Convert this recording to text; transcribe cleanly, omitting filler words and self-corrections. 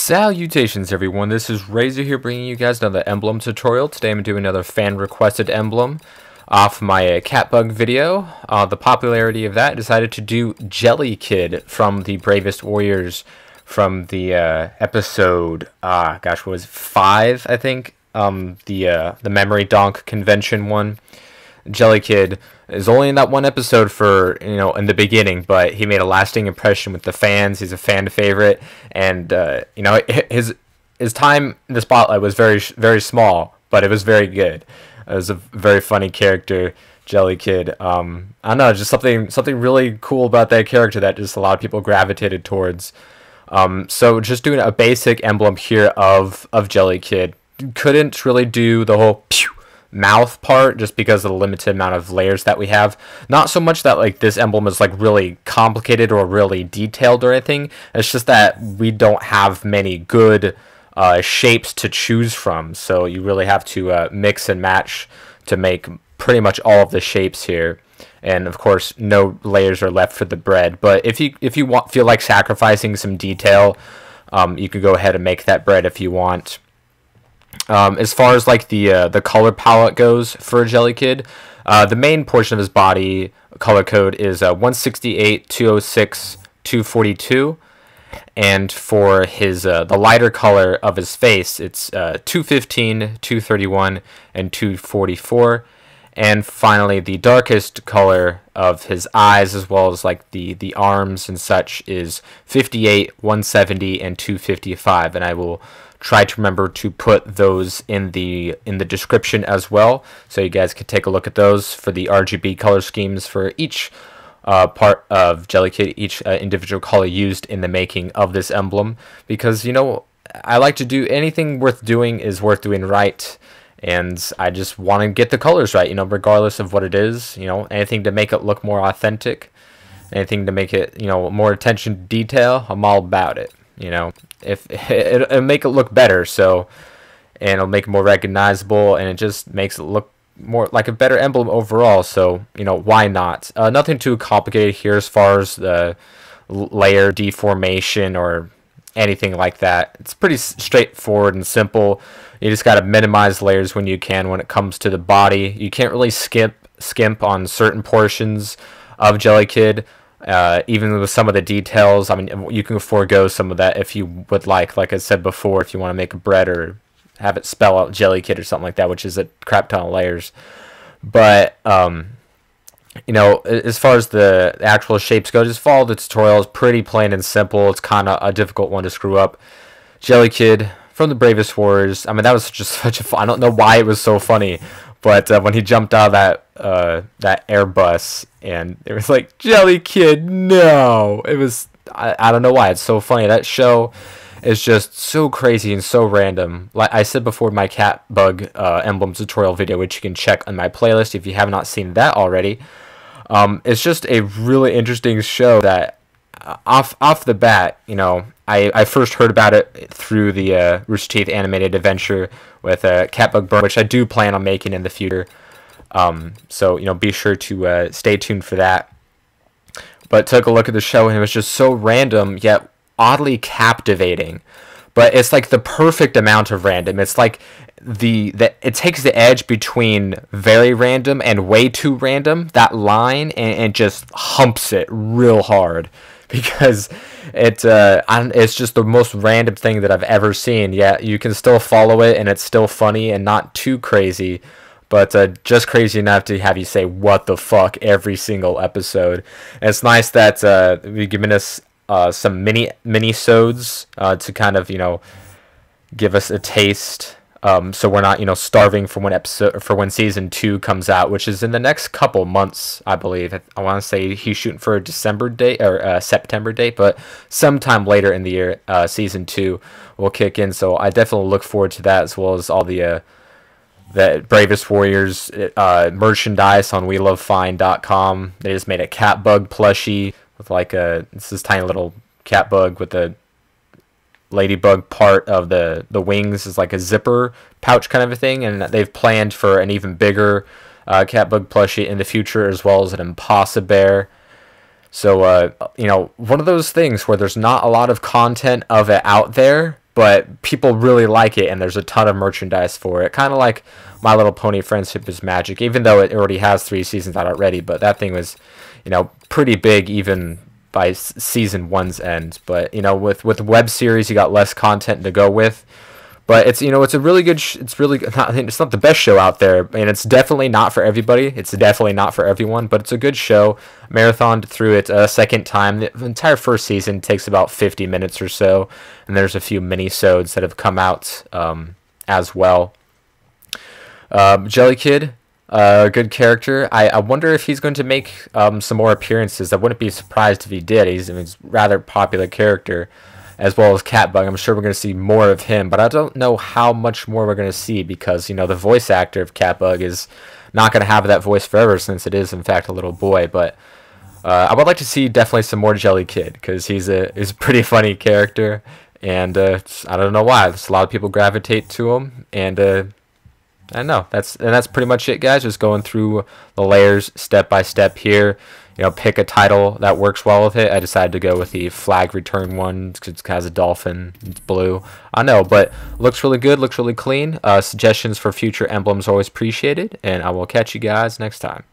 Salutations everyone, this is Razor here bringing you guys another Emblem tutorial. Today I'm doing another fan requested Emblem off my cat bug video. The popularity of that, I decided to do Jelly Kid from the Bravest Warriors from the episode, what was it, 5 I think, the Memory Donk convention one. Jelly Kid is only in that one episode for, in the beginning, but he made a lasting impression with the fans. He's a fan favorite, and his time in the spotlight was very, very small, but it was very good. It was a very funny character, Jelly Kid. I don't know, just something really cool about that character that just a lot of people gravitated towards. So just doing a basic emblem here of Jelly Kid. Couldn't really do the whole pew mouth part just because of the limited amount of layers that we have. Not so much that like this emblem is like really complicated or really detailed or anything. It's just that we don't have many good shapes to choose from, so you really have to mix and match to make pretty much all of the shapes here. And of course no layers are left for the bread, but if you feel like sacrificing some detail, you can go ahead and make that bread if you want. As far as like the color palette goes for Jelly Kid, the main portion of his body color code is 168, 206, 242, and for his the lighter color of his face, it's 215, 231, and 244. And finally, the darkest color of his eyes, as well as like the arms and such, is 58, 170, and 255. And I will try to remember to put those in the description as well, so you guys can take a look at those for the RGB color schemes for each part of Jelly Kid, each individual color used in the making of this emblem. Because I like to do anything worth doing is worth doing right, and I just want to get the colors right, regardless of what it is. Anything to make it look more authentic, anything to make it more attention to detail, I'm all about it. If it'll make it look better, and it'll make it more recognizable, and it just makes it look more like a better emblem overall. So why not? Nothing too complicated here as far as the layer deformation or anything like that. It's pretty straightforward and simple. You just got to minimize layers when you can when it comes to the body. You can't really skimp on certain portions of Jelly Kid. Even with some of the details, I mean, you can forego some of that if you would like I said before, if you want to make a bread or have it spell out Jelly Kid or something like that, which is a crap ton of layers. But as far as the actual shapes go, just follow the tutorial. It's pretty plain and simple. It's kind of a difficult one to screw up. Jelly Kid from the Bravest Warriors. I mean, that was just such a fun. I don't know why it was so funny, but when he jumped out of that Airbus and it was like, Jelly Kid, no! It was, I don't know why, it's so funny. That show is just so crazy and so random. Like I said before, my cat bug emblem tutorial video, which you can check on my playlist if you have not seen that already. It's just a really interesting show that off the bat, I first heard about it through the Rooster Teeth animated adventure with Cat Bug Burn, which I do plan on making in the future. So be sure to stay tuned for that. But took a look at the show, and it was just so random yet oddly captivating. But it's like the perfect amount of random. It's like it takes the edge between very random and way too random, that line, and just humps it real hard. Because it's just the most random thing that I've ever seen. Yeah, you can still follow it, and it's still funny and not too crazy, but just crazy enough to have you say what the fuck every single episode. And it's nice that we've given us some mini-sodes to kind of give us a taste. So we're not starving for when season 2 comes out, which is in the next couple months, I believe. I want to say he's shooting for a December date or September date, but sometime later in the year, season 2 will kick in. So I definitely look forward to that, as well as all the Bravest Warriors merchandise on WeLoveFine.com. They just made a cat bug plushie with this tiny little cat bug with a ladybug part of the wings is like a zipper pouch kind of a thing, and they've planned for an even bigger cat bug plushie in the future, as well as an Impossible Bear. So one of those things where there's not a lot of content of it out there, but people really like it, and there's a ton of merchandise for it. Kind of like My Little Pony Friendship is Magic, even though it already has 3 seasons out already. But that thing was, you know, pretty big even by season 1's end. But you know, with web series, you got less content to go with. But it's, you know, it's a really good. It's really not, it's not the best show out there, and it's definitely not for everybody. It's definitely not for everyone, but it's a good show. Marathoned through it a second time. The entire first season takes about 50 minutes or so, and there's a few mini-sodes that have come out as well. Jelly Kid, good character. I wonder if he's going to make some more appearances. I wouldn't be surprised if he did. He's a rather popular character, as well as Catbug. I'm sure we're going to see more of him, but I don't know how much more we're going to see because, you know, the voice actor of Catbug is not going to have that voice forever since it is, in fact, a little boy. But I would like to see definitely some more Jelly Kid because he's a pretty funny character, and I don't know why. There's a lot of people gravitate to him, and I don't know. That's pretty much it, guys. Just going through the layers step by step here. You know, pick a title that works well with it. I decided to go with the Flag Return one because it has a dolphin. It's blue. I know, but looks really good. Looks really clean. Suggestions for future emblems are always appreciated, and I will catch you guys next time.